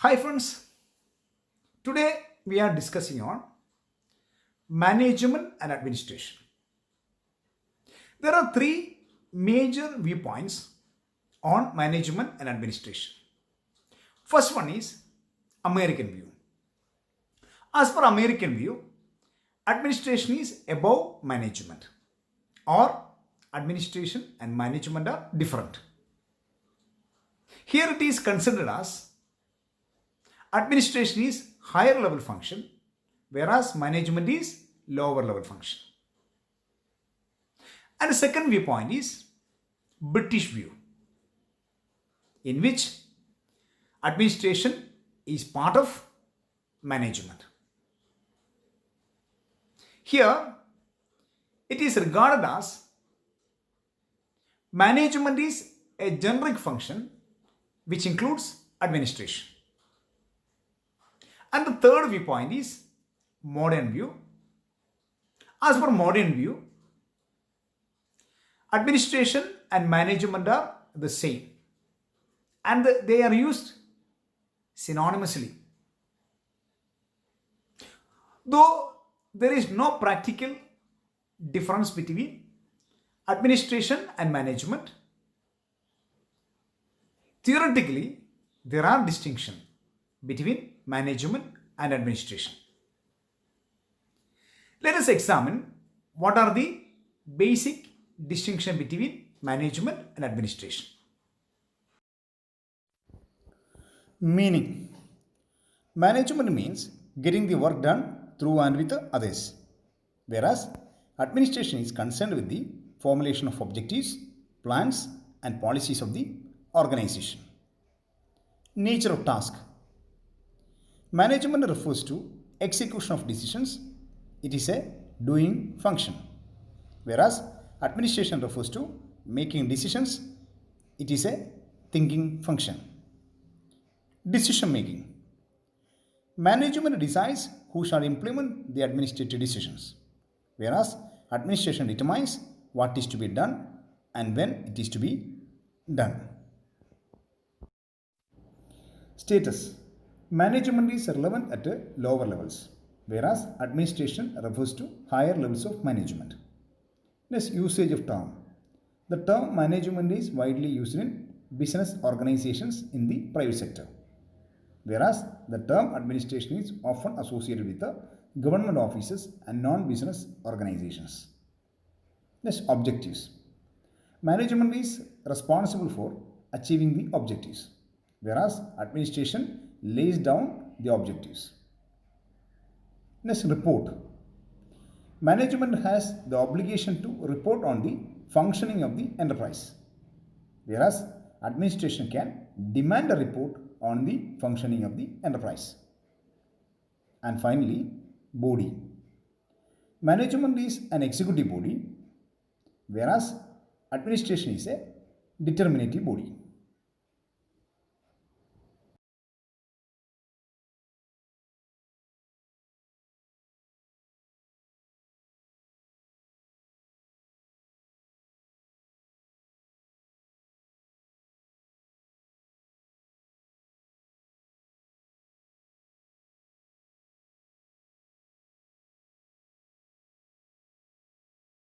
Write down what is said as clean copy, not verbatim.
Hi friends, today we are discussing on management and administration. There are three major viewpoints on management and administration. First one is American view. As per American view, administration is above management or administration and management are different. Here it is considered as administration is higher level function, whereas management is lower level function. And the second viewpoint is British view, in which administration is part of management. Here, it is regarded as management is a generic function which includes administration. And the third viewpoint is modern view. As per modern view, administration and management are the same and they are used synonymously. Though there is no practical difference between administration and management, theoretically there are distinctions between management and administration. Let us examine what are the basic distinction between management and administration. Meaning, management means getting the work done through and with others, whereas administration is concerned with the formulation of objectives, plans and policies of the organization. Nature of task. Management refers to execution of decisions. It is a doing function, whereas administration refers to making decisions. It is a thinking function. Decision making. Management decides who shall implement the administrative decisions, whereas administration determines what is to be done and when it is to be done. Status. Management is relevant at lower levels, whereas administration refers to higher levels of management. Next, usage of term. The term management is widely used in business organizations in the private sector, whereas the term administration is often associated with the government offices and non-business organizations. Next, objectives. Management is responsible for achieving the objectives, whereas administration lays down the objectives. Next, report. Management has the obligation to report on the functioning of the enterprise, whereas administration can demand a report on the functioning of the enterprise. And finally, body. Management is an executive body, whereas administration is a determinative body.